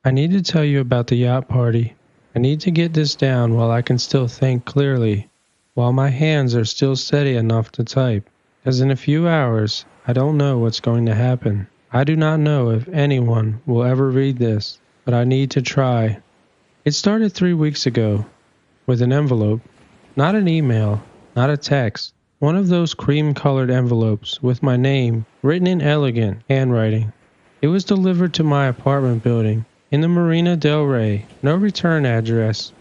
I need to tell you about the yacht party. I need to get this down while I can still think clearly, while my hands are still steady enough to type. Because in a few hours, I don't know what's going to happen. I do not know if anyone will ever read this, but I need to try. It started 3 weeks ago, with an envelope. Not an email, not a text. One of those cream-colored envelopes with my name written in elegant handwriting. It was delivered to my apartment building in the Marina del Rey. No return address,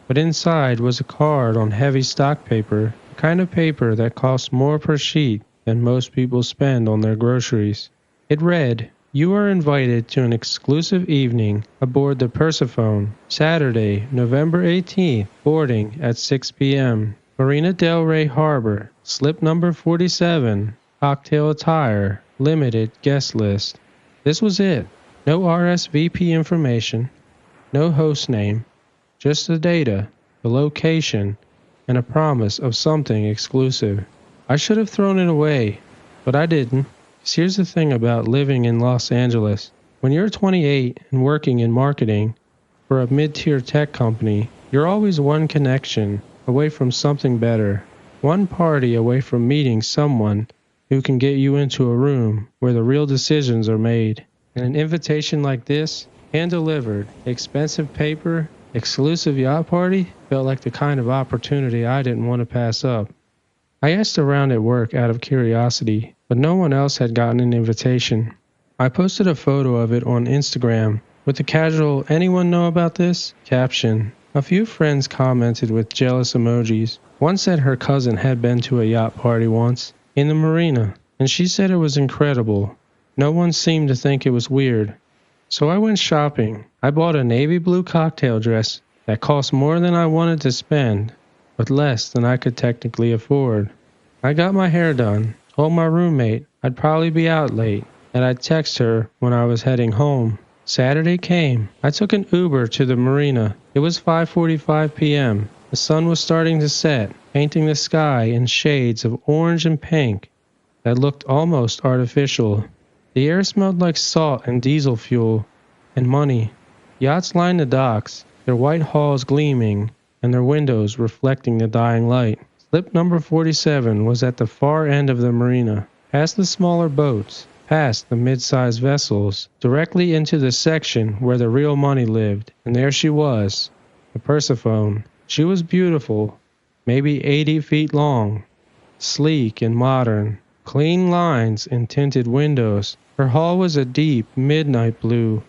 but inside was a card on heavy stock paper, the kind of paper that costs more per sheet than most people spend on their groceries. It read, "You are invited to an exclusive evening aboard the Persephone, Saturday, November 18th, boarding at 6 p.m. Marina del Rey Harbor, slip number 47, cocktail attire, limited guest list." This was it. No RSVP information, no host name, just the data, the location, and a promise of something exclusive. I should have thrown it away, but I didn't. 'Cause here's the thing about living in Los Angeles. When you're 28 and working in marketing for a mid-tier tech company, you're always one connection away from something better, one party away from meeting someone who can get you into a room where the real decisions are made. And an invitation like this, hand-delivered, expensive paper, exclusive yacht party, felt like the kind of opportunity I didn't want to pass up. I asked around at work out of curiosity, but no one else had gotten an invitation. I posted a photo of it on Instagram with the casual "anyone know about this?" caption. A few friends commented with jealous emojis. One said her cousin had been to a yacht party once, in the marina, and she said it was incredible. No one seemed to think it was weird. So I went shopping. I bought a navy blue cocktail dress that cost more than I wanted to spend, but less than I could technically afford. I got my hair done, told my roommate I'd probably be out late, and I'd text her when I was heading home. Saturday came. I took an Uber to the marina. It was 5:45 p.m. The sun was starting to set, painting the sky in shades of orange and pink that looked almost artificial. The air smelled like salt and diesel fuel and money. Yachts lined the docks, their white hulls gleaming and their windows reflecting the dying light. Slip number 47 was at the far end of the marina, past the smaller boats, past the mid-sized vessels, directly into the section where the real money lived. And there she was, the Persephone. She was beautiful, maybe 80 feet long, sleek and modern. Clean lines and tinted windows. Her hull was a deep, midnight blue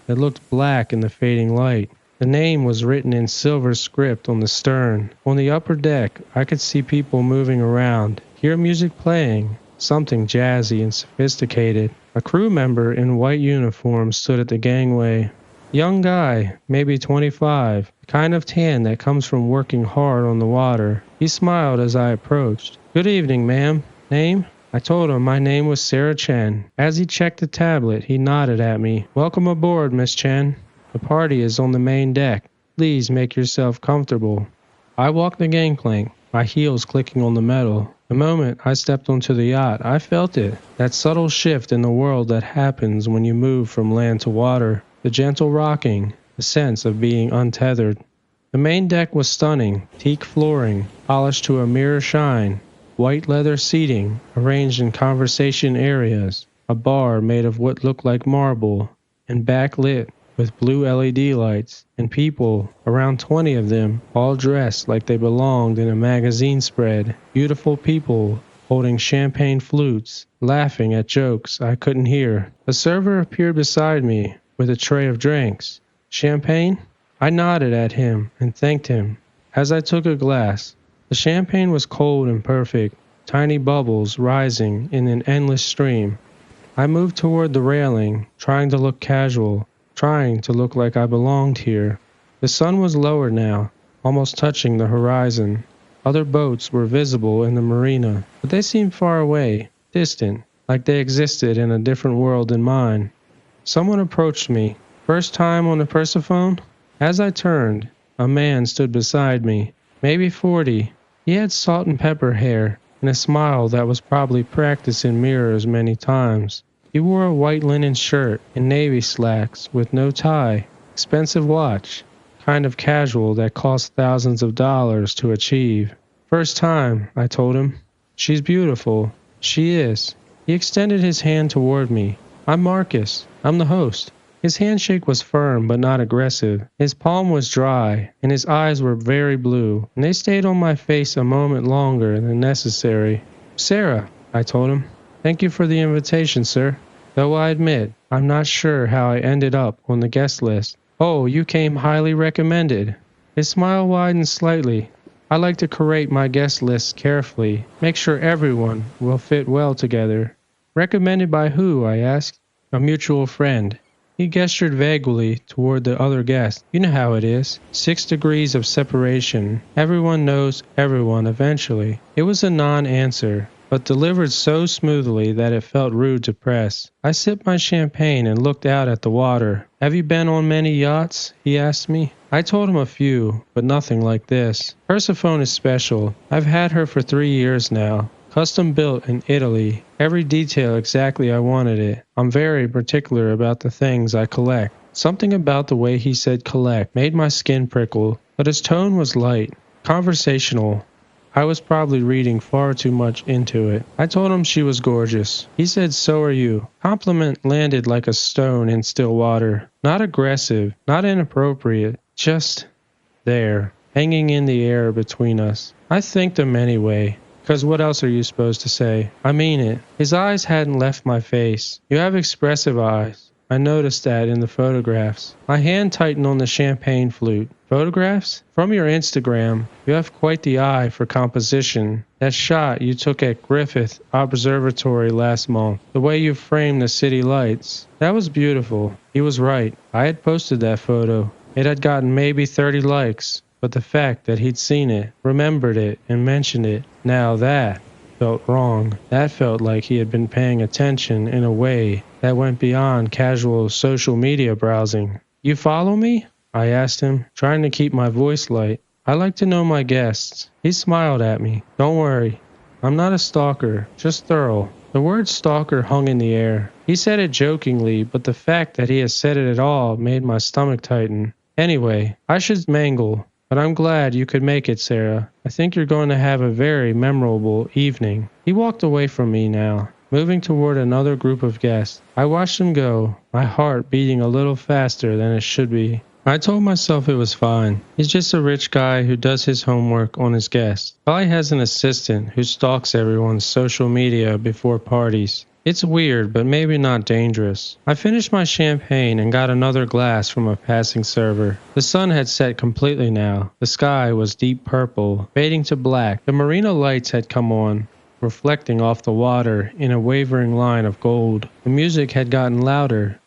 that looked black in the fading light. The name was written in silver script on the stern. On the upper deck, I could see people moving around, hear music playing, something jazzy and sophisticated. A crew member in white uniform stood at the gangway. Young guy, maybe 25, the kind of tan that comes from working hard on the water. He smiled as I approached. "Good evening, ma'am. Name?" I told him my name was Sarah Chen. As he checked the tablet, he nodded at me. "Welcome aboard, Miss Chen. The party is on the main deck. Please make yourself comfortable." I walked the gangplank, my heels clicking on the metal. The moment I stepped onto the yacht, I felt it. That subtle shift in the world that happens when you move from land to water. The gentle rocking, the sense of being untethered. The main deck was stunning. Teak flooring, polished to a mirror shine. White leather seating, arranged in conversation areas, a bar made of what looked like marble, and backlit with blue LED lights, and people, around 20 of them, all dressed like they belonged in a magazine spread. Beautiful people, holding champagne flutes, laughing at jokes I couldn't hear. A server appeared beside me with a tray of drinks. "Champagne?" I nodded at him and thanked him. As I took a glass, the champagne was cold and perfect, tiny bubbles rising in an endless stream. I moved toward the railing, trying to look casual, trying to look like I belonged here. The sun was lower now, almost touching the horizon. Other boats were visible in the marina, but they seemed far away, distant, like they existed in a different world than mine. Someone approached me. "First time on the Persephone?" As I turned, a man stood beside me. Maybe 40. He had salt and pepper hair and a smile that was probably practiced in mirrors many times. He wore a white linen shirt and navy slacks with no tie. expensive watch, kind of casual that costs thousands of dollars to achieve. First time, I told him. She's beautiful. She is. He extended his hand toward me. I'm Marcus. I'm the host. His handshake was firm but not aggressive. His palm was dry, and his eyes were very blue, and they stayed on my face a moment longer than necessary. Sarah, I told him. Thank you for the invitation, sir. Though I admit, I'm not sure how I ended up on the guest list. Oh, you came highly recommended. His smile widened slightly. I like to curate my guest list carefully, make sure everyone will fit well together. Recommended by who? I asked. A mutual friend. He gestured vaguely toward the other guest. You know how it is. 6 degrees of separation. Everyone knows everyone eventually. It was a non-answer, but delivered so smoothly that it felt rude to press. I sipped my champagne and looked out at the water. Have you been on many yachts? He asked me. I told him a few, but nothing like this. Persephone is special. I've had her for 3 years now. Custom built in Italy. Every detail exactly I wanted it. I'm very particular about the things I collect. Something about the way he said collect made my skin prickle, but his tone was light, conversational. I was probably reading far too much into it. I told him she was gorgeous. He said, so are you. Compliment landed like a stone in still water. Not aggressive, not inappropriate, just there, hanging in the air between us. I thanked him anyway. Because what else are you supposed to say? I mean it. His eyes hadn't left my face. You have expressive eyes. I noticed that in the photographs. My hand tightened on the champagne flute. Photographs? From your Instagram, you have quite the eye for composition. That shot you took at Griffith Observatory last month, the way you framed the city lights, that was beautiful. He was right. I had posted that photo. It had gotten maybe 30 likes. But the fact that he'd seen it, remembered it, and mentioned it, now that felt wrong. That felt like he had been paying attention in a way that went beyond casual social media browsing. You follow me? I asked him, trying to keep my voice light. I like to know my guests. He smiled at me. Don't worry. I'm not a stalker, just thorough. The word stalker hung in the air. He said it jokingly, but the fact that he had said it at all made my stomach tighten. Anyway, I should mangle. But I'm glad you could make it, Sarah. I think you're going to have a very memorable evening. He walked away from me now, moving toward another group of guests. I watched him go, my heart beating a little faster than it should be. I told myself it was fine. He's just a rich guy who does his homework on his guests. Probably has an assistant who stalks everyone's social media before parties. It's weird, but maybe not dangerous. I finished my champagne and got another glass from a passing server. The sun had set completely now. The sky was deep purple, fading to black. The marina lights had come on, reflecting off the water in a wavering line of gold. The music had gotten louder,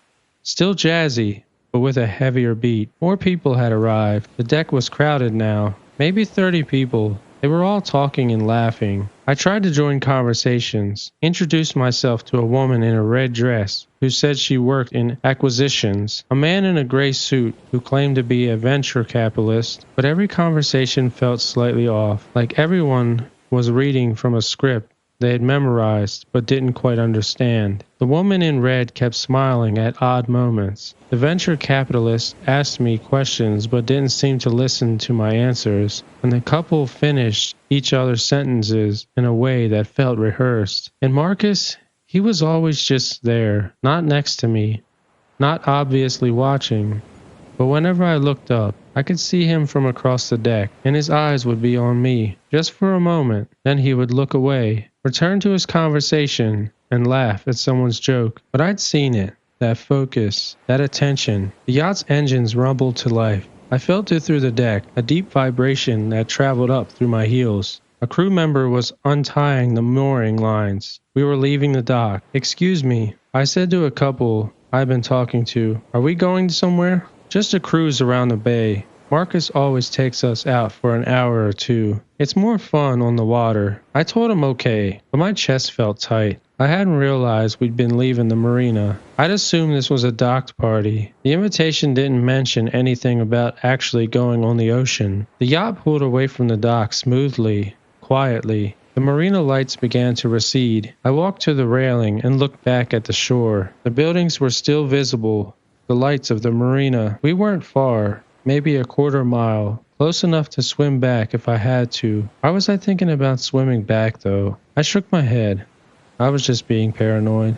still jazzy, but with a heavier beat. More people had arrived. The deck was crowded now, maybe 30 people. They were all talking and laughing. I tried to join conversations, introduced myself to a woman in a red dress who said she worked in acquisitions, a man in a gray suit who claimed to be a venture capitalist, but every conversation felt slightly off, like everyone was reading from a script they had memorized but didn't quite understand. The woman in red kept smiling at odd moments. The venture capitalist asked me questions but didn't seem to listen to my answers, and the couple finished each other's sentences in a way that felt rehearsed. And Marcus, he was always just there, not next to me, not obviously watching. But whenever I looked up, I could see him from across the deck, and his eyes would be on me, just for a moment. Then he would look away, return to his conversation, and laugh at someone's joke. But I'd seen it, that focus, that attention. The yacht's engines rumbled to life. I felt it through the deck, a deep vibration that traveled up through my heels. A crew member was untying the mooring lines. We were leaving the dock. Excuse me, I said to a couple I'd been talking to. Are we going somewhere? Just a cruise around the bay. Marcus always takes us out for an hour or two. It's more fun on the water. I told him okay, but my chest felt tight. I hadn't realized we'd been leaving the marina. I'd assumed this was a docked party. The invitation didn't mention anything about actually going on the ocean. The yacht pulled away from the dock smoothly, quietly. The marina lights began to recede. I walked to the railing and looked back at the shore. The buildings were still visible, the lights of the marina. We weren't far, maybe a quarter mile, close enough to swim back if I had to. Why was I thinking about swimming back, though? I shook my head. I was just being paranoid.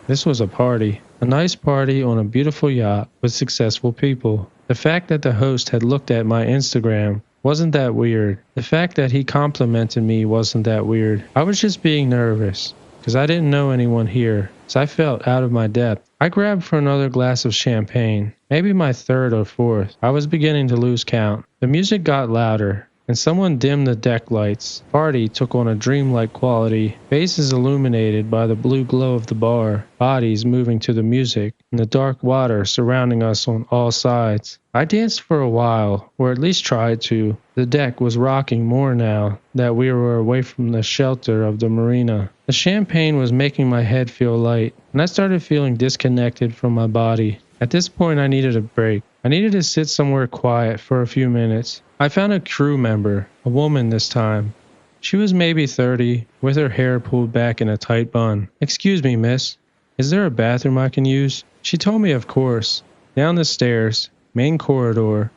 This was a party. A nice party on a beautiful yacht with successful people. The fact that the host had looked at my Instagram wasn't that weird. The fact that he complimented me wasn't that weird. I was just being nervous, because I didn't know anyone here, so I felt out of my depth. I grabbed for another glass of champagne, maybe my third or fourth. I was beginning to lose count. The music got louder, and someone dimmed the deck lights. The party took on a dreamlike quality, faces illuminated by the blue glow of the bar, bodies moving to the music, and the dark water surrounding us on all sides. I danced for a while, or at least tried to. The deck was rocking more now that we were away from the shelter of the marina. The champagne was making my head feel light, and I started feeling disconnected from my body. At this point, I needed a break. I needed to sit somewhere quiet for a few minutes. I found a crew member, a woman this time. She was maybe 30, with her hair pulled back in a tight bun. "Excuse me, miss. Is there a bathroom I can use?" She told me, of course. Down the stairs, main corridor.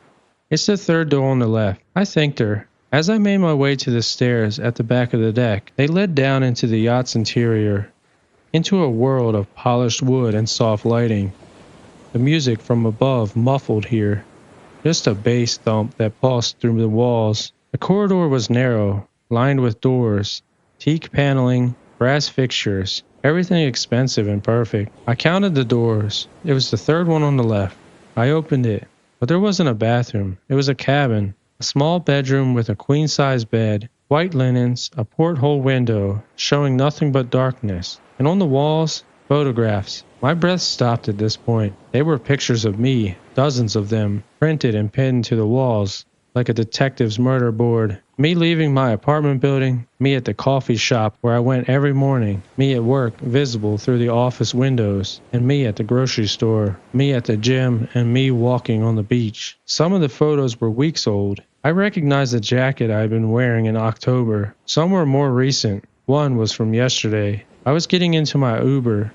It's the third door on the left. I thanked her. As I made my way to the stairs at the back of the deck, they led down into the yacht's interior, into a world of polished wood and soft lighting. The music from above muffled here, just a bass thump that pulsed through the walls. The corridor was narrow, lined with doors, teak paneling, brass fixtures, everything expensive and perfect. I counted the doors. It was the third one on the left. I opened it, but there wasn't a bathroom. It was a cabin, a small bedroom with a queen-size bed, white linens, a porthole window showing nothing but darkness, and on the walls, photographs. My breath stopped at this point. They were pictures of me, dozens of them, printed and pinned to the walls, like a detective's murder board. Me leaving my apartment building, me at the coffee shop where I went every morning, me at work visible through the office windows, and me at the grocery store, me at the gym, and me walking on the beach. Some of the photos were weeks old. I recognized the jacket I had been wearing in October. Some were more recent. One was from yesterday. I was getting into my Uber,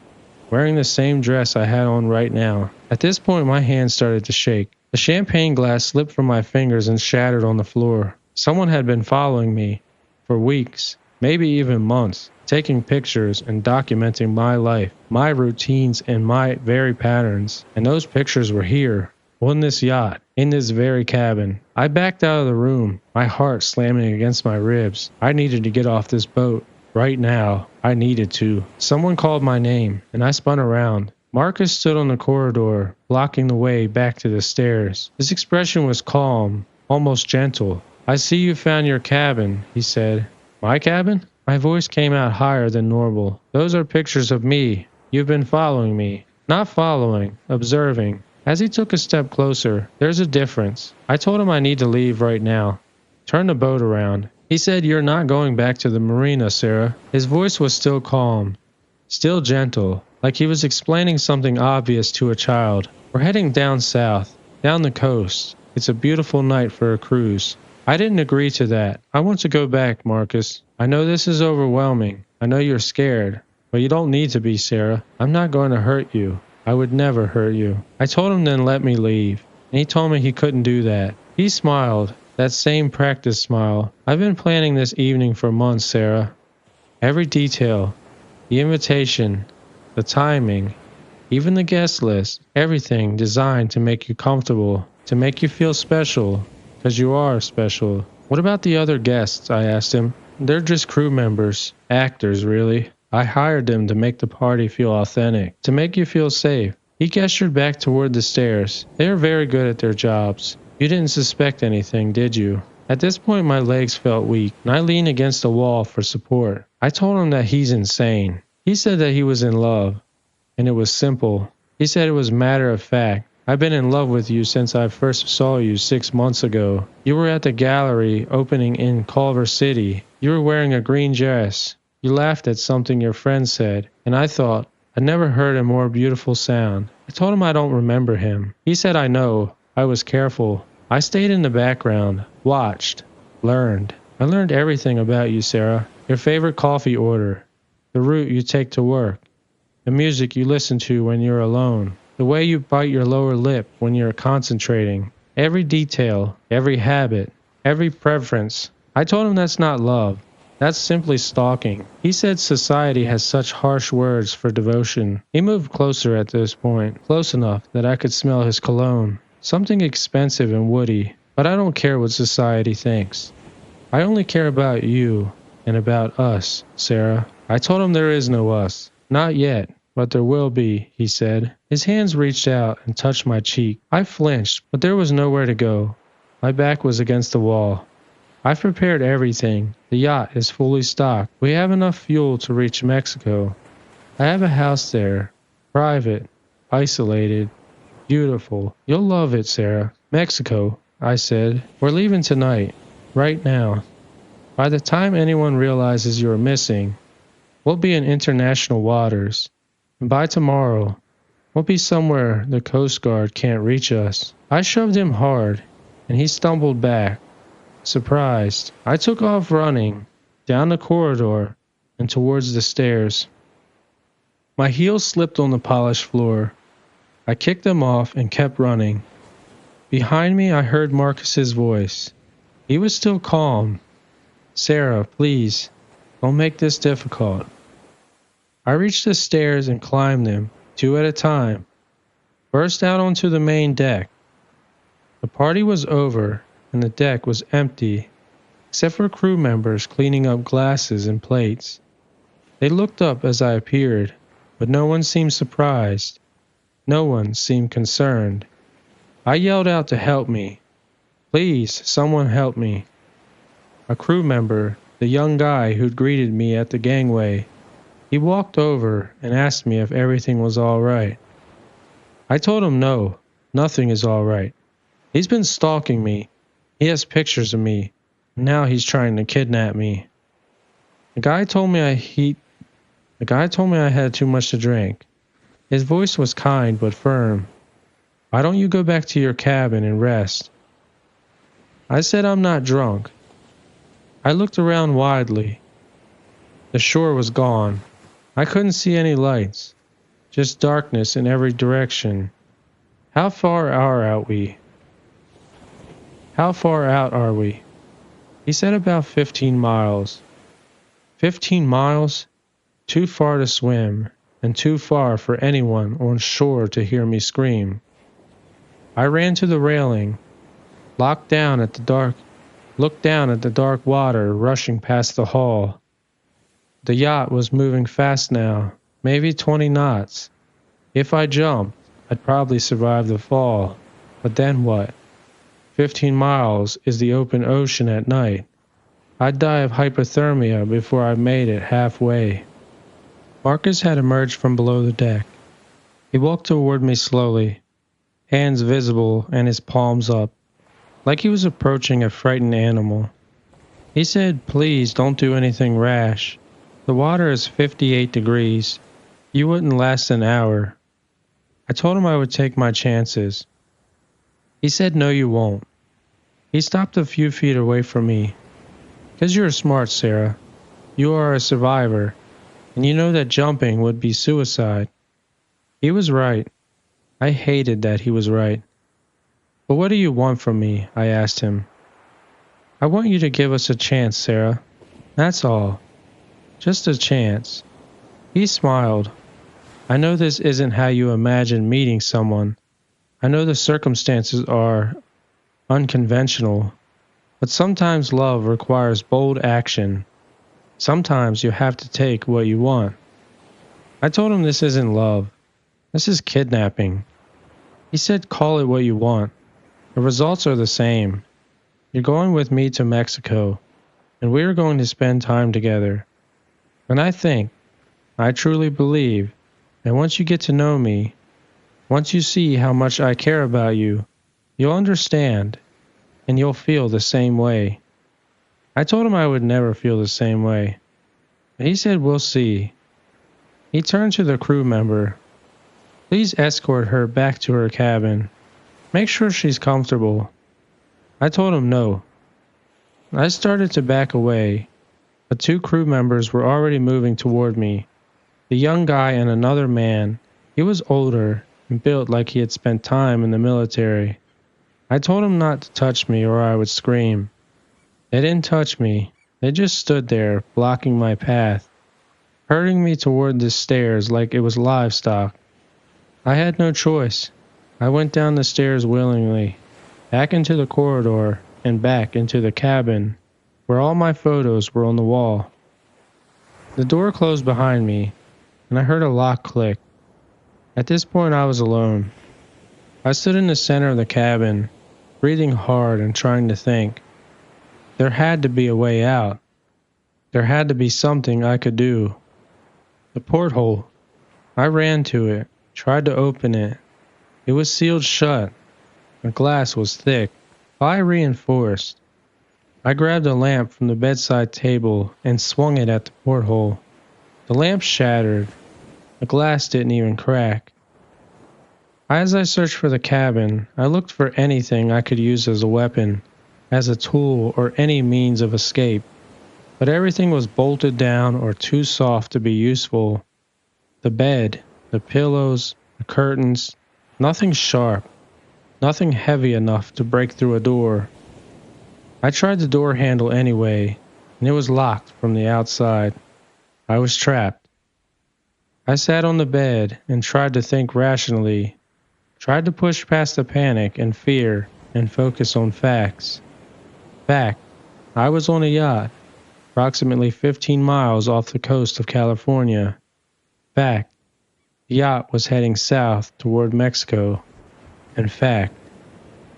wearing the same dress I had on right now. At this point, my hands started to shake. The champagne glass slipped from my fingers and shattered on the floor. Someone had been following me for weeks, maybe even months, taking pictures and documenting my life, my routines, and my very patterns. And those pictures were here, on this yacht, in this very cabin. I backed out of the room, my heart slamming against my ribs. I needed to get off this boat. Right now, I needed to. Someone called my name, and I spun around. Marcus stood on the corridor, blocking the way back to the stairs. His expression was calm, almost gentle. "I see you found your cabin," he said. "My cabin?" My voice came out higher than normal. "Those are pictures of me. You've been following me." "Not following, observing." As he took a step closer, "There's a difference." I told him I need to leave right now. "Turn the boat around." He said, "You're not going back to the marina, Sarah." His voice was still calm, still gentle, like he was explaining something obvious to a child. "We're heading down south, down the coast. It's a beautiful night for a cruise." I didn't agree to that. "I want to go back, Marcus. I know this is overwhelming. I know you're scared, but you don't need to be, Sarah. I'm not going to hurt you. I would never hurt you." I told him then let me leave, and he told me he couldn't do that. He smiled. That same practice smile. "I've been planning this evening for months, Sarah. Every detail, the invitation, the timing, even the guest list, everything designed to make you comfortable, to make you feel special, because you are special." "What about the other guests?" I asked him. "They're just crew members, actors really. I hired them to make the party feel authentic, to make you feel safe." He gestured back toward the stairs. "They are very good at their jobs. You didn't suspect anything, did you?" At this point my legs felt weak, and I leaned against the wall for support. I told him that he's insane. He said that he was in love, and it was simple. He said it was matter of fact. "I've been in love with you since I first saw you 6 months ago. You were at the gallery opening in Culver City. You were wearing a green dress. You laughed at something your friend said, and I thought, I never heard a more beautiful sound." I told him I don't remember him. He said I know. I was careful. I stayed in the background, watched, learned. I learned everything about you, Sarah. Your favorite coffee order, the route you take to work, the music you listen to when you're alone. The way you bite your lower lip when you're concentrating. Every detail, every habit, every preference. I told him that's not love. That's simply stalking. He said society has such harsh words for devotion. He moved closer at this point, close enough that I could smell his cologne. Something expensive and woody. But I don't care what society thinks. I only care about you and about us, Sarah. I told him there is no us. Not yet, but there will be, he said. His hands reached out and touched my cheek. I flinched, but there was nowhere to go. My back was against the wall. I've prepared everything. The yacht is fully stocked. We have enough fuel to reach Mexico. I have a house there. Private. Isolated. Beautiful. You'll love it, Sarah. Mexico, I said. We're leaving tonight. Right now. By the time anyone realizes you're missing, we'll be in international waters. And by tomorrow, we'll be somewhere the Coast Guard can't reach us. I shoved him hard, and he stumbled back. Surprised, I took off running, down the corridor, and towards the stairs. My heels slipped on the polished floor. I kicked them off and kept running. Behind me, I heard Marcus's voice. He was still calm. Sarah, please, don't make this difficult. I reached the stairs and climbed them, 2 at a time. Burst out onto the main deck. The party was over, and the deck was empty, except for crew members cleaning up glasses and plates. They looked up as I appeared, but no one seemed surprised. No one seemed concerned. I yelled out to help me. Please, someone help me. A crew member, the young guy who'd greeted me at the gangway, he walked over and asked me if everything was all right. I told him no, nothing is all right. He's been stalking me. He has pictures of me. Now he's trying to kidnap me. The guy told me I had too much to drink. His voice was kind but firm. Why don't you go back to your cabin and rest? I said I'm not drunk. I looked around widely. The shore was gone. I couldn't see any lights, just darkness in every direction. How far out are we? He said about 15 miles. 15 miles? Too far to swim, and too far for anyone on shore to hear me scream. I ran to the railing, looked down at the dark water rushing past the hull. The yacht was moving fast now, maybe 20 knots. If I jumped, I'd probably survive the fall. But then what? 15 miles is the open ocean at night. I'd die of hypothermia before I made it halfway. Marcus had emerged from below the deck. He walked toward me slowly, hands visible and his palms up, like he was approaching a frightened animal. He said, "Please don't do anything rash. The water is 58 degrees. You wouldn't last an hour." I told him I would take my chances. He said, "No, you won't." He stopped a few feet away from me. "'Cause you're smart, Sarah. You are a survivor, and you know that jumping would be suicide." He was right. I hated that he was right. "But what do you want from me?" I asked him. "I want you to give us a chance, Sarah. That's all. Just a chance." He smiled. "I know this isn't how you imagine meeting someone. I know the circumstances are unconventional. But sometimes love requires bold action. Sometimes you have to take what you want." I told him this isn't love. This is kidnapping. He said, "Call it what you want. The results are the same. You're going with me to Mexico, and we are going to spend time together. And I truly believe, that once you get to know me, once you see how much I care about you, you'll understand, and you'll feel the same way." I told him I would never feel the same way. But he said, "We'll see." He turned to the crew member. "Please escort her back to her cabin. Make sure she's comfortable." I told him no. I started to back away, but 2 crew members were already moving toward me. The young guy and another man. He was older, and built like he had spent time in the military. I told him not to touch me or I would scream. They didn't touch me. They just stood there, blocking my path, herding me toward the stairs like it was livestock. I had no choice. I went down the stairs willingly, back into the corridor, and back into the cabin, where all my photos were on the wall. The door closed behind me, and I heard a lock click. At this point, I was alone. I stood in the center of the cabin, breathing hard and trying to think. There had to be a way out. There had to be something I could do. The porthole. I ran to it, tried to open it. It was sealed shut. The glass was thick, high reinforced. I grabbed a lamp from the bedside table and swung it at the porthole. The lamp shattered. The glass didn't even crack. As I searched for the cabin, I looked for anything I could use as a weapon, as a tool, or any means of escape. But everything was bolted down or too soft to be useful. The bed, the pillows, the curtains, nothing sharp, nothing heavy enough to break through a door. I tried the door handle anyway, and it was locked from the outside. I was trapped. I sat on the bed and tried to think rationally, tried to push past the panic and fear and focus on facts. Fact, I was on a yacht, approximately 15 miles off the coast of California. Fact, the yacht was heading south toward Mexico. And fact,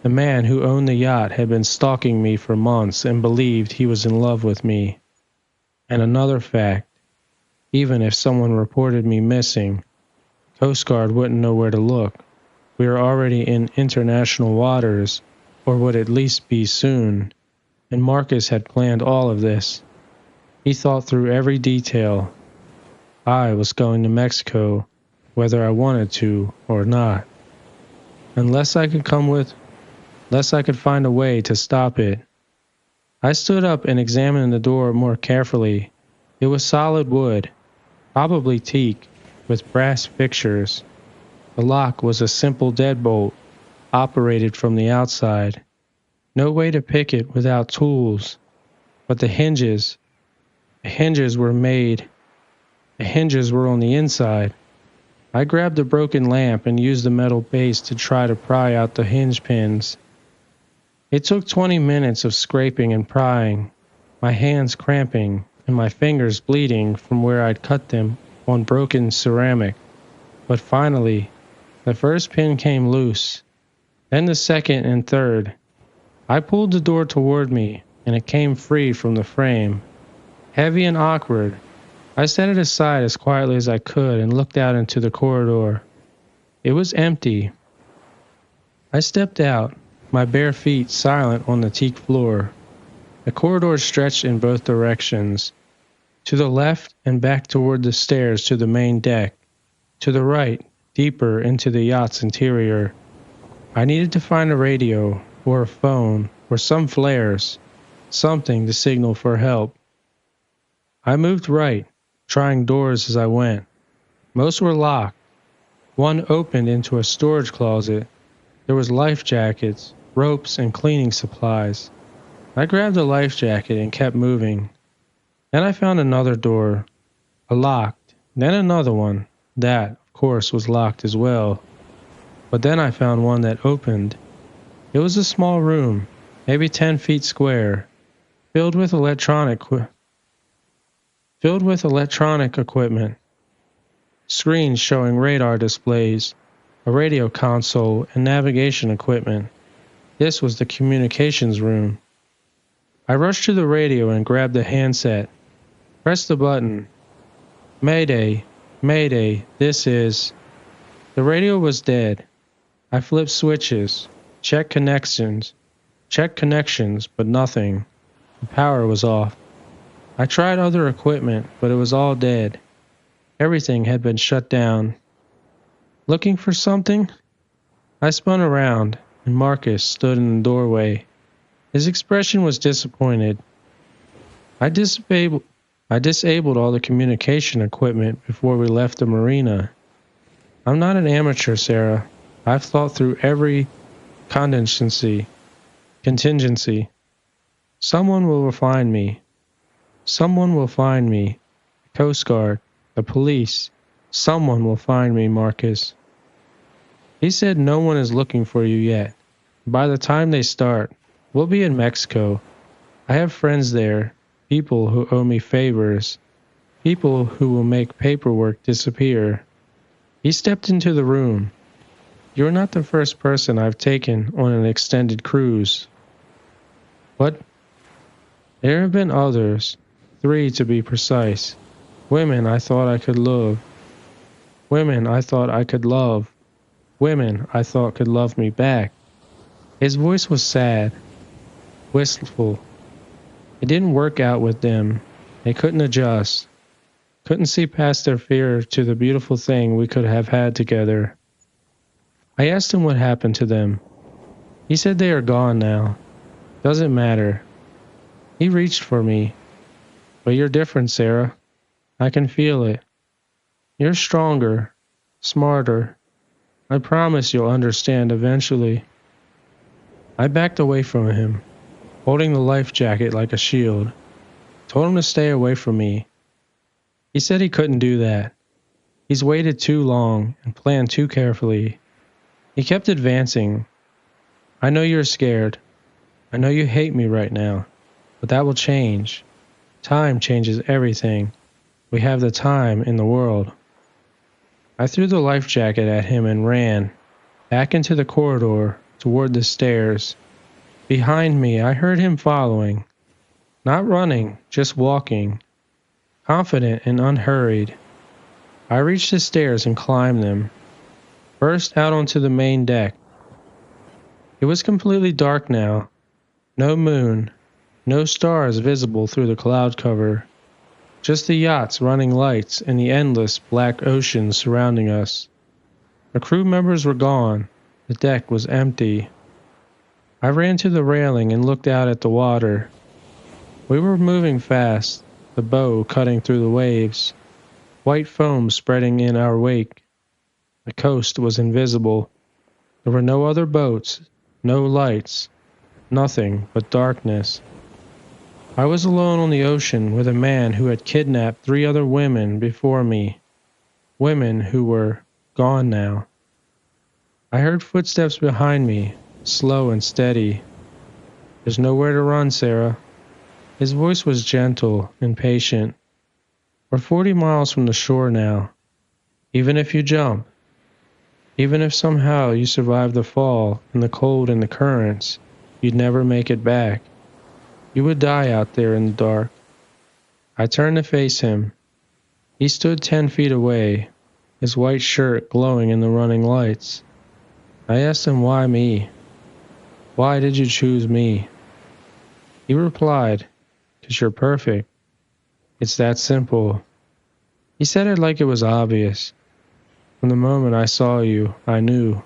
the man who owned the yacht had been stalking me for months and believed he was in love with me. And another fact, even if someone reported me missing, Coast Guard wouldn't know where to look. We were already in international waters, or would at least be soon, and Marcus had planned all of this. He thought through every detail. I was going to Mexico, whether I wanted to or not. Unless I could find a way to stop it. I stood up and examined the door more carefully. It was solid wood, probably teak, with brass fixtures. The lock was a simple deadbolt, operated from the outside. No way to pick it without tools. But the hinges were on the inside. I grabbed a broken lamp and used the metal base to try to pry out the hinge pins. It took 20 minutes of scraping and prying, my hands cramping and my fingers bleeding from where I'd cut them on broken ceramic. But finally, the first pin came loose, then the second and third. I pulled the door toward me, and it came free from the frame. Heavy and awkward, I set it aside as quietly as I could and looked out into the corridor. It was empty. I stepped out, my bare feet silent on the teak floor. The corridor stretched in both directions, to the left and back toward the stairs to the main deck, to the right, deeper into the yacht's interior. I needed to find a radio, or a phone, or some flares, something to signal for help. I moved right, trying doors as I went. Most were locked. One opened into a storage closet. There was life jackets, ropes, and cleaning supplies. I grabbed a life jacket and kept moving. Then I found another door, locked, then another one. That, of course, was locked as well. But then I found one that opened. It was a small room, maybe 10 feet square, filled with electronic equipment. Screens showing radar displays, a radio console, and navigation equipment. This was the communications room. I rushed to the radio and grabbed the handset. Pressed the button. Mayday, Mayday, this is... The radio was dead. I flipped switches, checked connections, but nothing. The power was off. I tried other equipment, but it was all dead. Everything had been shut down. Looking for something? I spun around, and Marcus stood in the doorway. His expression was disappointed. I disabled all the communication equipment before we left the marina. I'm not an amateur, Sarah. I've thought through every contingency. Contingency. Someone will find me. Someone will find me. The Coast Guard. The police. Someone will find me, Marcus. He said no one is looking for you yet. By the time they start, we'll be in Mexico. I have friends there, people who owe me favors, people who will make paperwork disappear. He stepped into the room. You're not the first person I've taken on an extended cruise. But there have been others, 3 to be precise. Women I thought I could love. Women I thought I could love. Women I thought could love me back. His voice was sad, wistful. It didn't work out with them. They couldn't adjust. Couldn't see past their fear to the beautiful thing we could have had together. I asked him what happened to them. He said they are gone now. Doesn't matter. He reached for me. But you're different, Sarah. I can feel it. You're stronger, smarter. I promise you'll understand eventually. I backed away from him, holding the life jacket like a shield. Told him to stay away from me. He said he couldn't do that. He's waited too long and planned too carefully. He kept advancing. I know you're scared. I know you hate me right now, but that will change. Time changes everything. We have the time in the world. I threw the life jacket at him and ran, back into the corridor, toward the stairs. Behind me, I heard him following. Not running, just walking. Confident and unhurried. I reached the stairs and climbed them. Burst out onto the main deck. It was completely dark now. No moon, no stars visible through the cloud cover. Just the yacht's running lights and the endless black ocean surrounding us. The crew members were gone. The deck was empty. I ran to the railing and looked out at the water. We were moving fast, the bow cutting through the waves, white foam spreading in our wake. The coast was invisible. There were no other boats, no lights, nothing but darkness. I was alone on the ocean with a man who had kidnapped 3 other women before me, women who were gone now. I heard footsteps behind me, slow and steady. There's nowhere to run, Sarah. His voice was gentle and patient. We're 40 miles from the shore now. Even if you jump, even if somehow you survive the fall and the cold and the currents, you'd never make it back. You would die out there in the dark. I turned to face him. He stood 10 feet away, his white shirt glowing in the running lights. I asked him why me. Why did you choose me? He replied, 'Cause you're perfect. It's that simple. He said it like it was obvious. From the moment I saw you, I knew.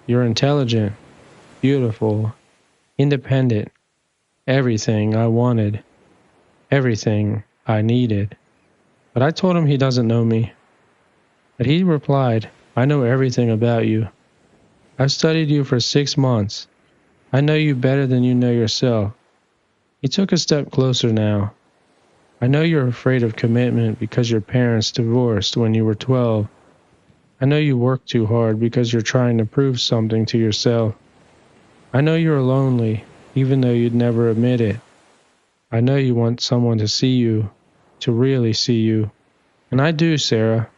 You're intelligent, beautiful, independent, everything I wanted, everything I needed. But I told him he doesn't know me. But he replied, I know everything about you. I've studied you for 6 months. I know you better than you know yourself. He took a step closer now. I know you're afraid of commitment because your parents divorced when you were 12. I know you work too hard because you're trying to prove something to yourself. I know you're lonely, even though you'd never admit it. I know you want someone to see you, to really see you. And I do, Sarah.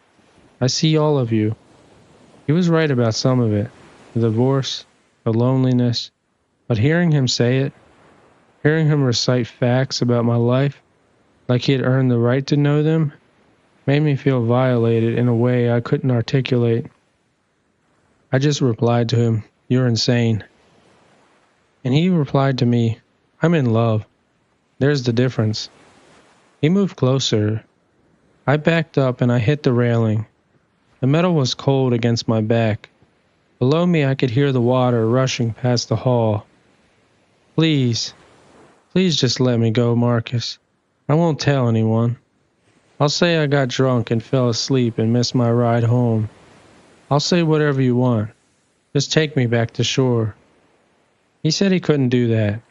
I see all of you. He was right about some of it. The divorce, the loneliness. But hearing him say it, hearing him recite facts about my life, like he had earned the right to know them, made me feel violated in a way I couldn't articulate. I just replied to him, You're insane. And he replied to me, I'm in love. There's the difference. He moved closer. I backed up and I hit the railing. The metal was cold against my back. Below me I could hear the water rushing past the hull. Please, please just let me go, Marcus. I won't tell anyone. I'll say I got drunk and fell asleep and missed my ride home. I'll say whatever you want. Just take me back to shore." He said he couldn't do that.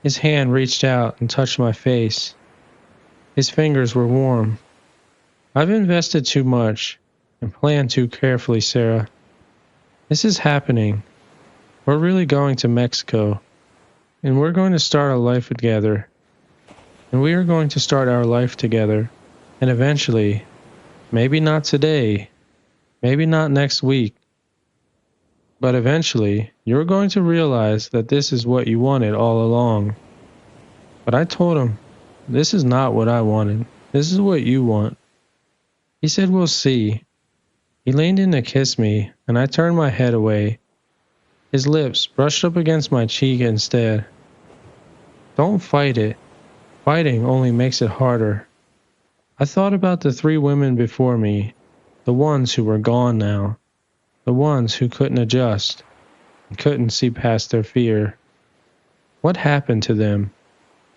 His hand reached out and touched my face. His fingers were warm. "I've invested too much and planned too carefully, Sarah. This is happening. We're really going to Mexico, and we're going to start our life together. And we are going to start our life together, and eventually, maybe not today, maybe not next week, but eventually, you're going to realize that this is what you wanted all along." But I told him, "This is not what I wanted. This is what you want." He said, "We'll see." He leaned in to kiss me, and I turned my head away. His lips brushed up against my cheek instead. "Don't fight it. Fighting only makes it harder." I thought about the 3 women before me, the ones who were gone now, the ones who couldn't adjust and couldn't see past their fear. What happened to them?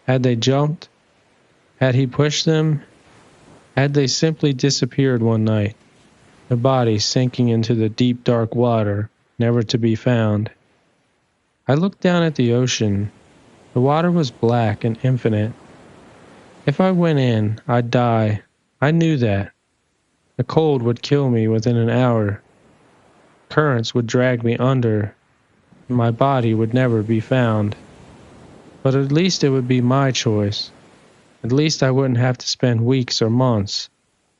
Had they jumped? Had he pushed them? Had they simply disappeared one night, their bodies sinking into the deep dark water, never to be found? I looked down at the ocean. The water was black and infinite. If I went in, I'd die. I knew that. The cold would kill me within an hour. Currents would drag me under, and my body would never be found. But at least it would be my choice. At least I wouldn't have to spend weeks or months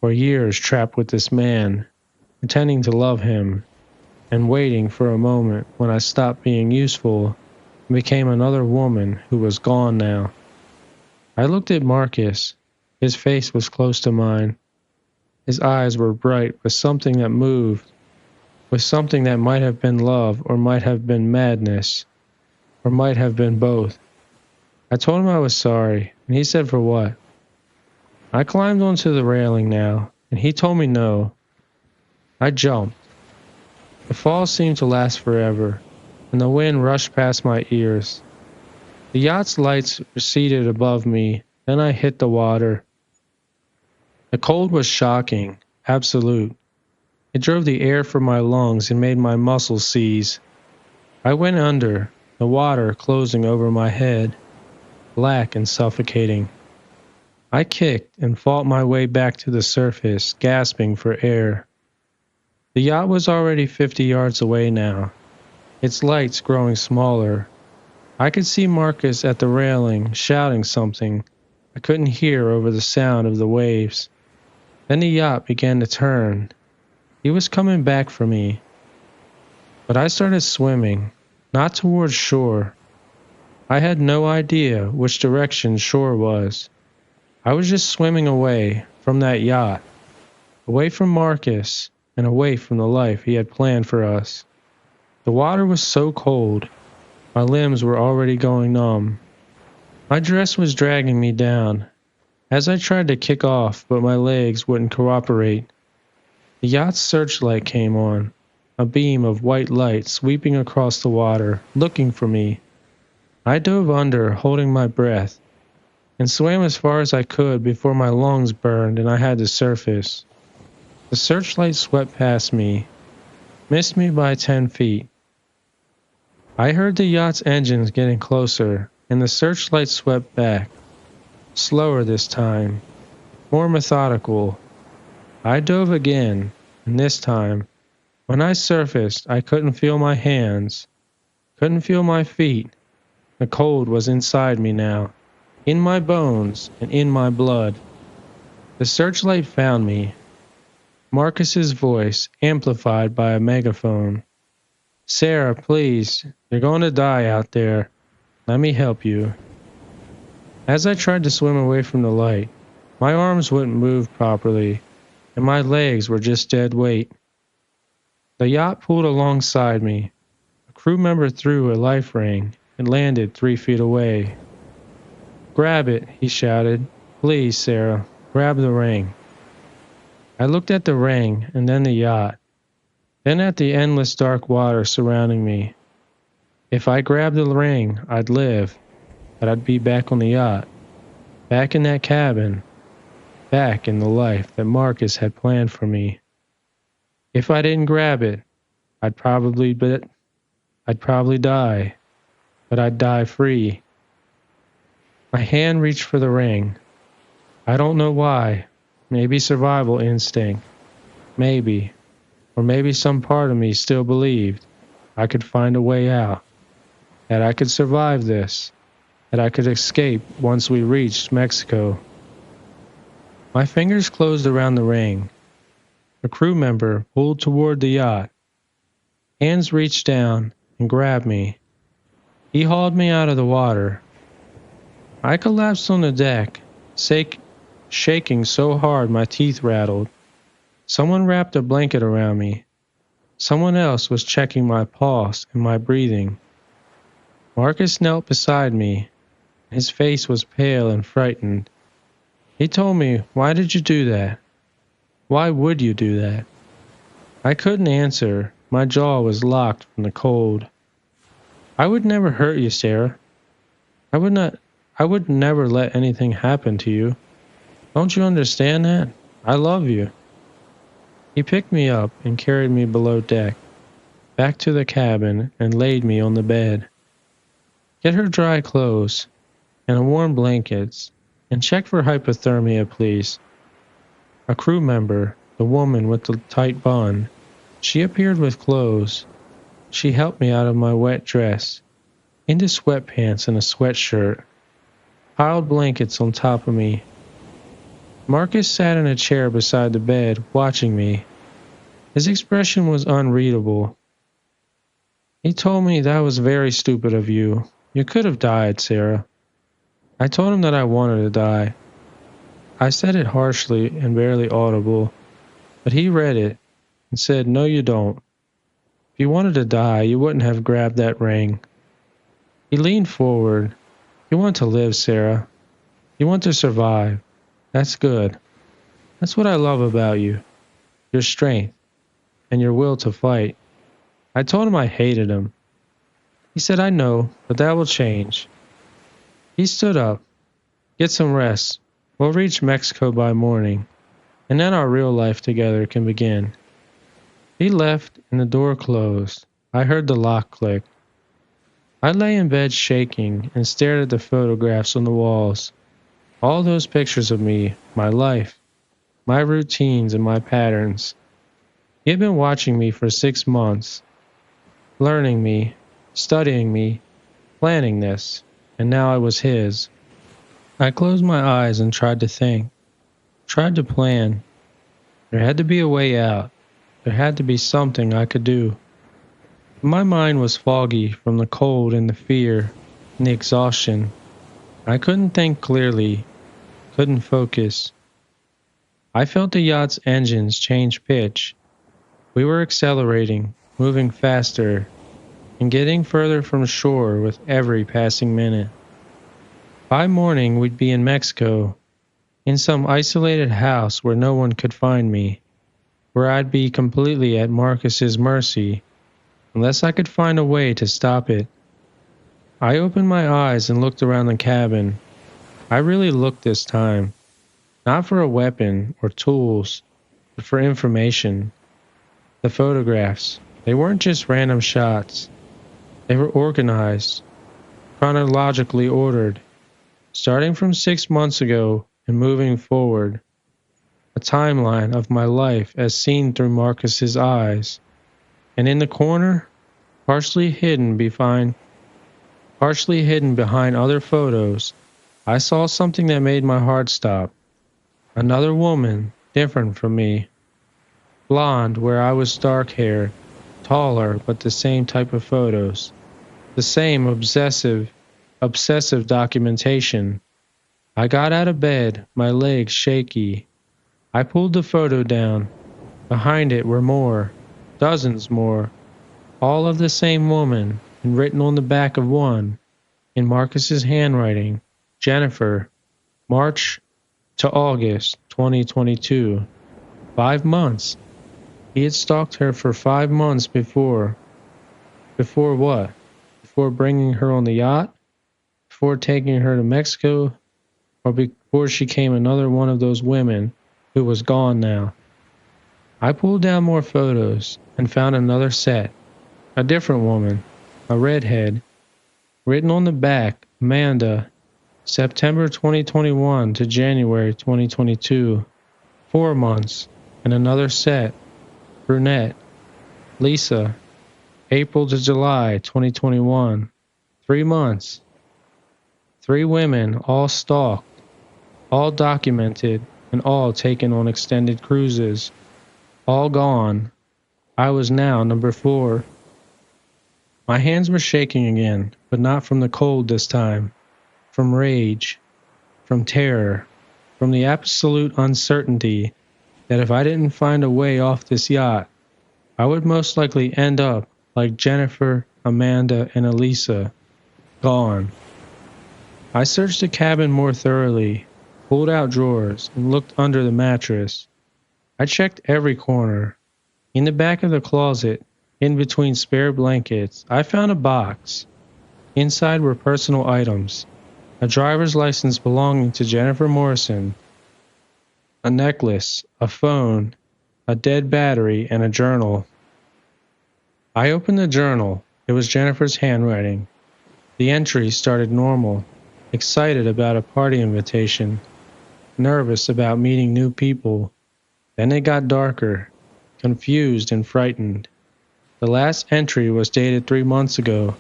or years trapped with this man, pretending to love him, and waiting for a moment when I stopped being useful and became another woman who was gone now. I looked at Marcus. His face was close to mine. His eyes were bright with something that moved, with something that might have been love or might have been madness, or might have been both. I told him I was sorry, and he said, "For what?" I climbed onto the railing now, and he told me no. I jumped. The fall seemed to last forever, and the wind rushed past my ears. The yacht's lights receded above me, then I hit the water. The cold was shocking, absolute. It drove the air from my lungs and made my muscles seize. I went under, the water closing over my head, black and suffocating. I kicked and fought my way back to the surface, gasping for air. The yacht was already 50 yards away now, its lights growing smaller. I could see Marcus at the railing, shouting something I couldn't hear over the sound of the waves. Then the yacht began to turn. He was coming back for me. But I started swimming, not towards shore. I had no idea which direction shore was. I was just swimming away from that yacht, away from Marcus, and away from the life he had planned for us. The water was so cold, my limbs were already going numb. My dress was dragging me down, as I tried to kick off, but my legs wouldn't cooperate. The yacht's searchlight came on, a beam of white light sweeping across the water, looking for me. I dove under, holding my breath, and swam as far as I could before my lungs burned and I had to surface. The searchlight swept past me, missed me by 10 feet. I heard the yacht's engines getting closer, and the searchlight swept back. Slower this time, more methodical. I dove again, and this time, when I surfaced, I couldn't feel my hands, couldn't feel my feet. The cold was inside me now, in my bones and in my blood. The searchlight found me. Marcus's voice, amplified by a megaphone. "Sarah, please, you're going to die out there. Let me help you." As I tried to swim away from the light, my arms wouldn't move properly, and my legs were just dead weight. The yacht pulled alongside me. A crew member threw a life ring and landed 3 feet away. "Grab it," he shouted. "Please, Sarah, grab the ring." I looked at the ring and then the yacht, then at the endless dark water surrounding me. If I grabbed the ring, I'd live, but I'd be back on the yacht, back in that cabin, back in the life that Marcus had planned for me. If I didn't grab it, I'd probably be, I'd probably die, but I'd die free. My hand reached for the ring. I don't know why. Maybe survival instinct. Maybe. Or maybe some part of me still believed I could find a way out, that I could survive this, that I could escape once we reached Mexico. My fingers closed around the ring. A crew member pulled toward the yacht. Hands reached down and grabbed me. He hauled me out of the water. I collapsed on the deck, shaking so hard my teeth rattled. Someone wrapped a blanket around me. Someone else was checking my pulse and my breathing. Marcus knelt beside me. His face was pale and frightened. He told me, "Why did you do that? Why would you do that?" I couldn't answer. My jaw was locked from the cold. "I would never hurt you, Sarah. I would not. I would never let anything happen to you. Don't you understand that? I love you." He picked me up and carried me below deck, back to the cabin, and laid me on the bed. "Get her dry clothes and warm blankets, and check for hypothermia, please." A crew member, the woman with the tight bun, she appeared with clothes. She helped me out of my wet dress, into sweatpants and a sweatshirt, piled blankets on top of me. Marcus sat in a chair beside the bed, watching me. His expression was unreadable. He told me that was very stupid of you. You could have died, Sarah. I told him that I wanted to die. I said it harshly and barely audible, but he read it and said, "No, you don't. If you wanted to die, you wouldn't have grabbed that ring." He leaned forward. "You want to live, Sarah. You want to survive. That's good. That's what I love about you. Your strength and your will to fight." I told him I hated him. He said, "I know, but that will change." He stood up. "Get some rest. We'll reach Mexico by morning, and then our real life together can begin." He left and the door closed. I heard the lock click. I lay in bed shaking and stared at the photographs on the walls. All those pictures of me, my life, my routines and my patterns. He had been watching me for 6 months, learning me, studying me, planning this, and now I was his. I closed my eyes and tried to think, tried to plan. There had to be a way out. There had to be something I could do. My mind was foggy from the cold and the fear and the exhaustion. I couldn't think clearly, couldn't focus. I felt the yacht's engines change pitch. We were accelerating, moving faster, and getting further from shore with every passing minute. By morning, we'd be in Mexico, in some isolated house where no one could find me, where I'd be completely at Marcus's mercy, unless I could find a way to stop it. I opened my eyes and looked around the cabin. I really looked this time, not for a weapon or tools, but for information. The photographs, they weren't just random shots. They were organized, chronologically ordered, starting from 6 months ago and moving forward. A timeline of my life as seen through Marcus's eyes. And in the corner, partially hidden behind other photos, I saw something that made my heart stop. Another woman, different from me. Blonde where I was dark-haired, taller but the same type of photos. The same obsessive documentation. I got out of bed, my legs shaky. I pulled the photo down. Behind it were more, dozens more, all of the same woman, and written on the back of one, in Marcus's handwriting, Jennifer, March to August 2022. 5 months. He had stalked her for 5 months before. Before what? Before bringing her on the yacht? Before taking her to Mexico? Or before she came another one of those women who was gone now? I pulled down more photos and found another set. A different woman, a redhead, written on the back, Amanda, September 2021 to January 2022, 4 months, and another set, brunette, Lisa, April to July 2021, 3 months. 3 women, all stalked, all documented, and all taken on extended cruises. All gone. I was now number 4. My hands were shaking again, but not from the cold this time. From rage, from terror, from the absolute uncertainty that if I didn't find a way off this yacht, I would most likely end up like Jennifer, Amanda, and Elisa, gone. I searched the cabin more thoroughly, pulled out drawers, and looked under the mattress. I checked every corner. In the back of the closet, in between spare blankets, I found a box. Inside were personal items, a driver's license belonging to Jennifer Morrison, a necklace, a phone, a dead battery, and a journal. I opened the journal. It was Jennifer's handwriting. The entry started normal, excited about a party invitation, nervous about meeting new people. Then it got darker, confused and frightened. The last entry was dated 3 months ago.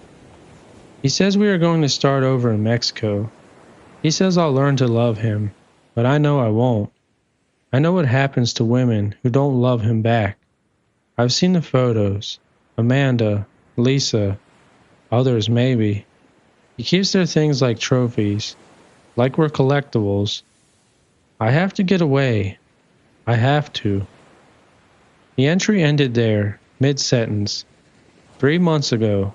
He says we are going to start over in Mexico. He says I'll learn to love him, but I know I won't. I know what happens to women who don't love him back. I've seen the photos. Amanda, Lisa, others maybe. He keeps their things like trophies, like we're collectibles. I have to get away. I have to. The entry ended there, mid-sentence. 3 months ago.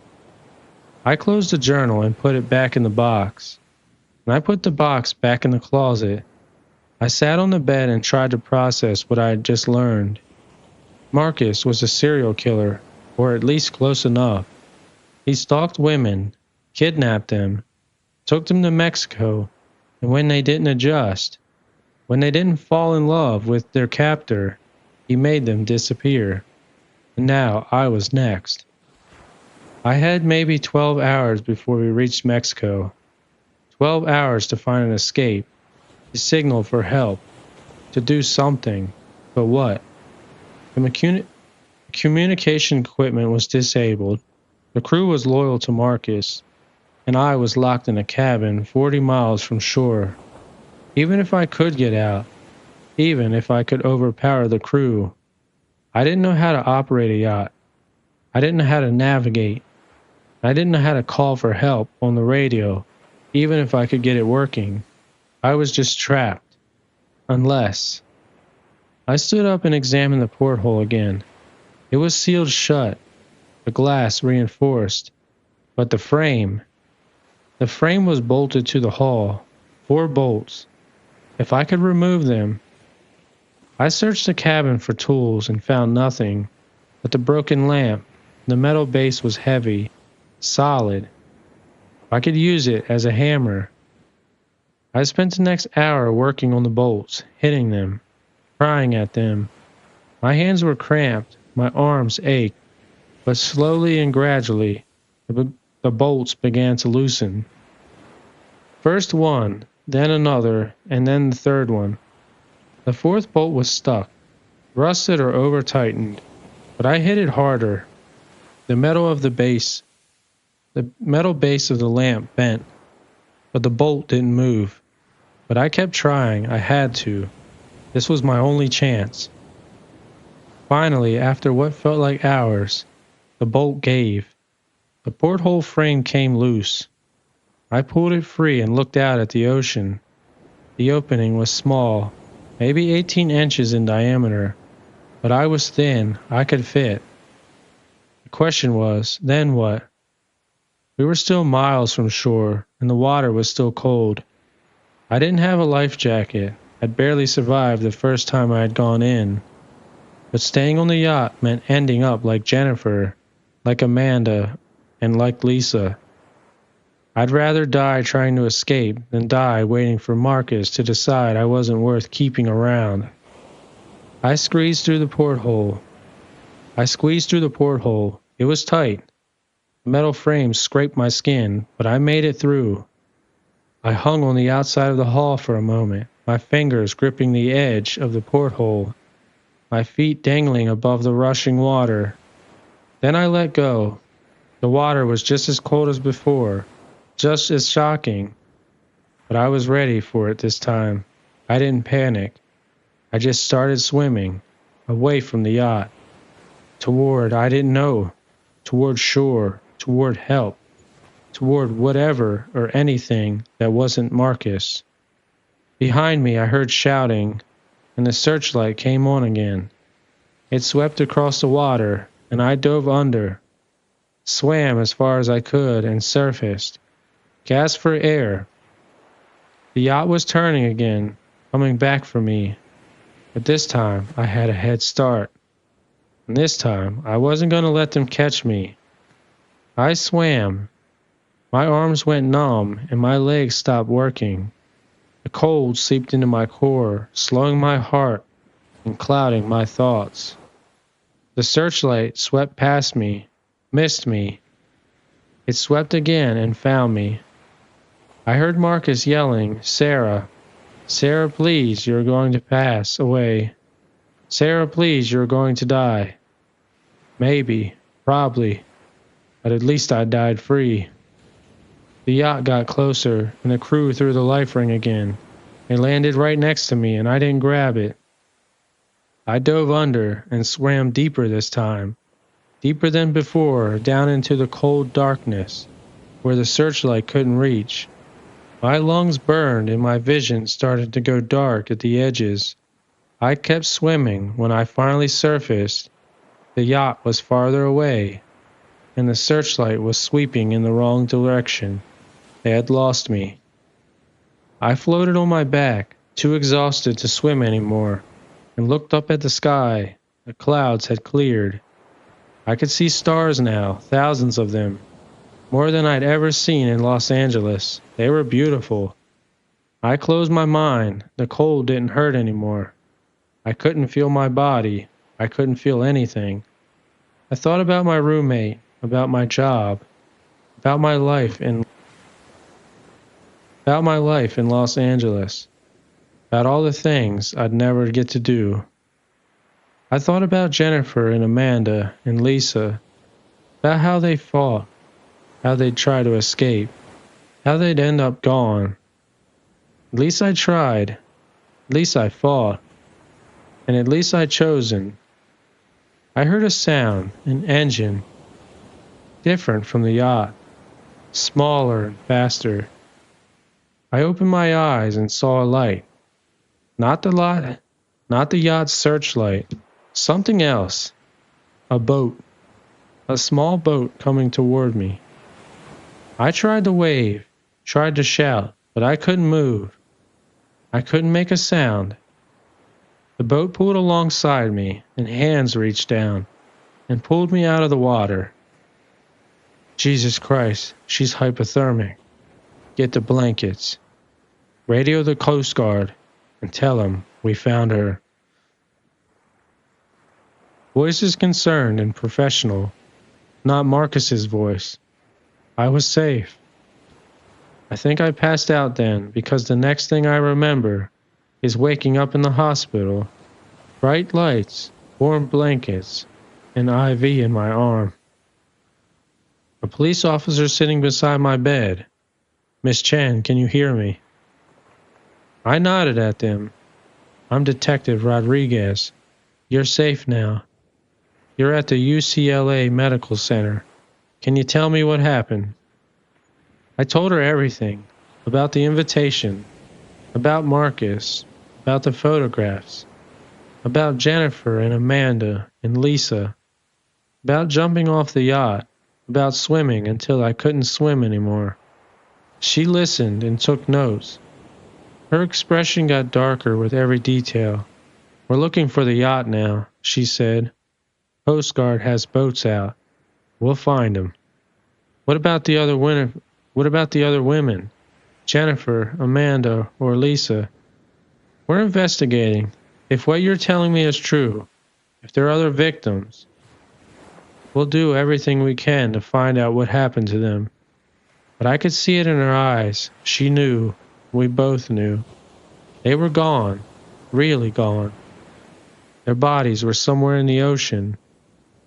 I closed the journal and put it back in the box. And I put the box back in the closet. I sat on the bed and tried to process what I had just learned. Marcus was a serial killer, or at least close enough. He stalked women, kidnapped them, took them to Mexico, and when they didn't adjust, when they didn't fall in love with their captor, he made them disappear. And now I was next. I had maybe 12 hours before we reached Mexico. 12 hours to find an escape, to signal for help, to do something. But what? The communication equipment was disabled. The crew was loyal to Marcus, and I was locked in a cabin 40 miles from shore. Even if I could get out, even if I could overpower the crew, I didn't know how to operate a yacht. I didn't know how to navigate. I didn't know how to call for help on the radio, even if I could get it working. I was just trapped. Unless. I stood up and examined the porthole again. It was sealed shut, the glass reinforced, but the frame was bolted to the hull, 4 bolts. If I could remove them. I searched the cabin for tools and found nothing but the broken lamp. The metal base was heavy, solid. I could use it as a hammer. I spent the next hour working on the bolts, hitting them, prying at them. My hands were cramped, my arms ached, but slowly and gradually, the bolts began to loosen. First one, then another, and then the third one. The 4th bolt was stuck, rusted or over-tightened, but I hit it harder. The metal base of the lamp bent, but the bolt didn't move. But I kept trying, I had to. This was my only chance. Finally, after what felt like hours, the bolt gave. The porthole frame came loose. I pulled it free and looked out at the ocean. The opening was small, maybe 18 inches in diameter, but I was thin, I could fit. The question was, then what? We were still miles from shore, and the water was still cold. I didn't have a life jacket. I'd barely survived the first time I had gone in. But staying on the yacht meant ending up like Jennifer, like Amanda, and like Lisa. I'd rather die trying to escape than die waiting for Marcus to decide I wasn't worth keeping around. I squeezed through the porthole. I squeezed through the porthole. It was tight. The metal frames scraped my skin, but I made it through. I hung on the outside of the hull for a moment, my fingers gripping the edge of the porthole, my feet dangling above the rushing water. Then I let go. The water was just as cold as before, just as shocking, but I was ready for it this time. I didn't panic. I just started swimming, away from the yacht, toward I didn't know, toward shore, toward help, toward whatever or anything that wasn't Marcus. Behind me I heard shouting, and the searchlight came on again. It swept across the water, and I dove under, swam as far as I could, and surfaced, gasped for air. The yacht was turning again, coming back for me, but this time I had a head start. And this time I wasn't going to let them catch me. I swam. My arms went numb, and my legs stopped working. The cold seeped into my core, slowing my heart and clouding my thoughts. The searchlight swept past me, missed me. It swept again and found me. I heard Marcus yelling, "Sarah, Sarah, please, you're going to pass away. Sarah, please, you're going to die." Maybe, probably, but at least I died free. The yacht got closer, and the crew threw the life ring again. It landed right next to me, and I didn't grab it. I dove under and swam deeper this time, deeper than before, down into the cold darkness, where the searchlight couldn't reach. My lungs burned and my vision started to go dark at the edges. I kept swimming. When I finally surfaced, the yacht was farther away, and the searchlight was sweeping in the wrong direction. They had lost me. I floated on my back, too exhausted to swim anymore, and looked up at the sky. The clouds had cleared. I could see stars now, thousands of them, more than I'd ever seen in Los Angeles. They were beautiful. I closed my mind. The cold didn't hurt anymore. I couldn't feel my body. I couldn't feel anything. I thought about my roommate, about my job, about my life in Los Angeles, about all the things I'd never get to do. I thought about Jennifer and Amanda and Lisa, about how they fought, how they'd try to escape, how they'd end up gone. At least I tried, at least I fought, and at least I'd chosen. I heard a sound, an engine, different from the yacht, smaller and faster. I opened my eyes and saw a light. Not the yacht's searchlight, something else. A boat. A small boat coming toward me. I tried to wave, tried to shout, but I couldn't move. I couldn't make a sound. The boat pulled alongside me, and hands reached down and pulled me out of the water. Jesus Christ, she's hypothermic. Get the blankets. Radio the Coast Guard and tell them we found her. Voices concerned and professional, not Marcus's voice. I was safe. I think I passed out then because the next thing I remember is waking up in the hospital, bright lights, warm blankets, an IV in my arm. A police officer sitting beside my bed. "Miss Chen, can you hear me?" I nodded at them. "I'm Detective Rodriguez. You're safe now. You're at the UCLA Medical Center. Can you tell me what happened?" I told her everything, about the invitation, about Marcus, about the photographs, about Jennifer and Amanda and Lisa, about jumping off the yacht, about swimming until I couldn't swim anymore. She listened and took notes. Her expression got darker with every detail. "We're looking for the yacht now," she said. "Coast Guard has boats out. We'll find them." What about the other women? Jennifer, Amanda, or Lisa? "We're investigating. If what you're telling me is true, if there are other victims, we'll do everything we can to find out what happened to them. But I could see it in her eyes. She knew. We both knew. They were gone. Really gone. Their bodies were somewhere in the ocean.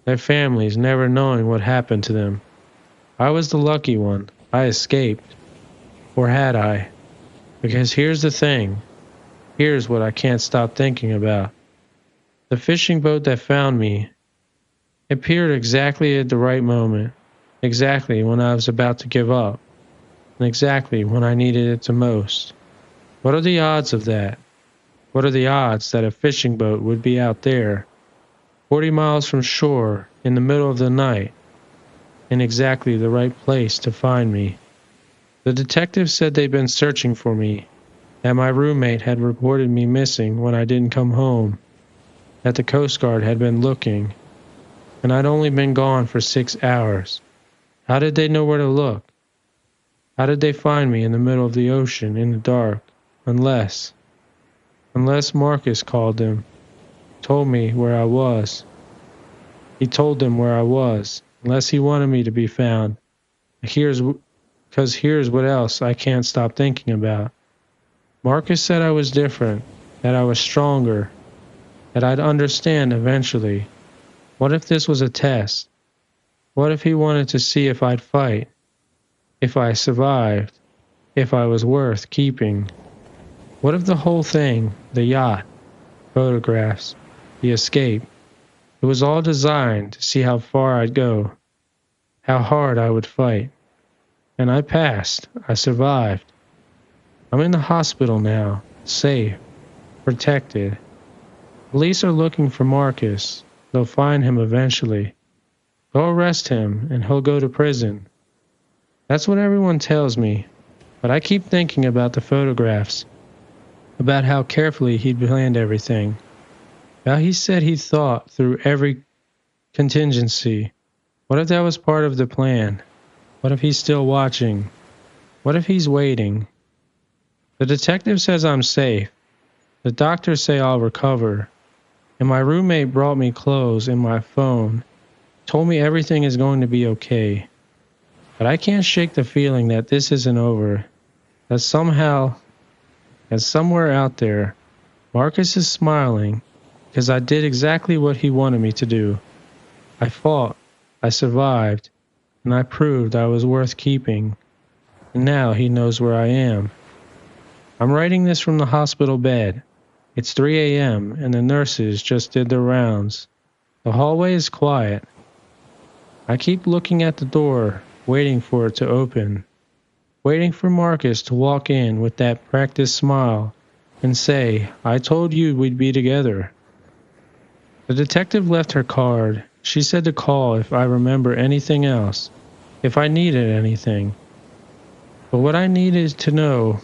Their families never knowing what happened to them. I was the lucky one. I escaped. Or had I? Because here's the thing. Here's what I can't stop thinking about. The fishing boat that found me appeared exactly at the right moment, exactly when I was about to give up, and exactly when I needed it the most. What are the odds of that? What are the odds that a fishing boat would be out there, 40 miles from shore, in the middle of the night, in exactly the right place to find me? The detectives said they'd been searching for me, that my roommate had reported me missing when I didn't come home, that the Coast Guard had been looking, and I'd only been gone for 6 hours. How did they know where to look? How did they find me in the middle of the ocean in the dark? Unless Marcus called them, told me where I was. He told them where I was, unless he wanted me to be found. Here's what else I can't stop thinking about. Marcus said I was different, that I was stronger, that I'd understand eventually. What if this was a test? What if he wanted to see if I'd fight? If I survived? If I was worth keeping? What if the whole thing, the yacht, photographs, the escape, it was all designed to see how far I'd go, how hard I would fight? And I passed. I survived. I'm in the hospital now, safe, protected. Police are looking for Marcus. They'll find him eventually. They'll arrest him and he'll go to prison. That's what everyone tells me. But I keep thinking about the photographs, about how carefully he'd planned everything, how he said he thought through every contingency. What if that was part of the plan? What if he's still watching? What if he's waiting? The detective says I'm safe. The doctors say I'll recover. And my roommate brought me clothes and my phone, told me everything is going to be okay. But I can't shake the feeling that this isn't over, that somehow, and somewhere out there, Marcus is smiling because I did exactly what he wanted me to do. I fought, I survived, and I proved I was worth keeping. And now he knows where I am. I'm writing this from the hospital bed. It's 3 a.m. and the nurses just did their rounds. The hallway is quiet. I keep looking at the door, waiting for it to open, waiting for Marcus to walk in with that practiced smile and say, "I told you we'd be together." The detective left her card. She said to call if I remember anything else, if I needed anything. But what I need is to know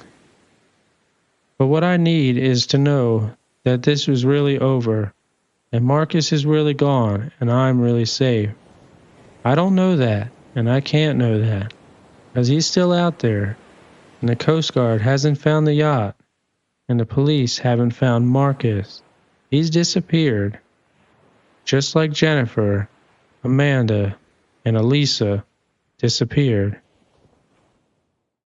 that this was really over, and Marcus is really gone, and I'm really safe. I don't know that, and I can't know that, because he's still out there, and the Coast Guard hasn't found the yacht, and the police haven't found Marcus. He's disappeared, just like Jennifer, Amanda, and Elisa disappeared.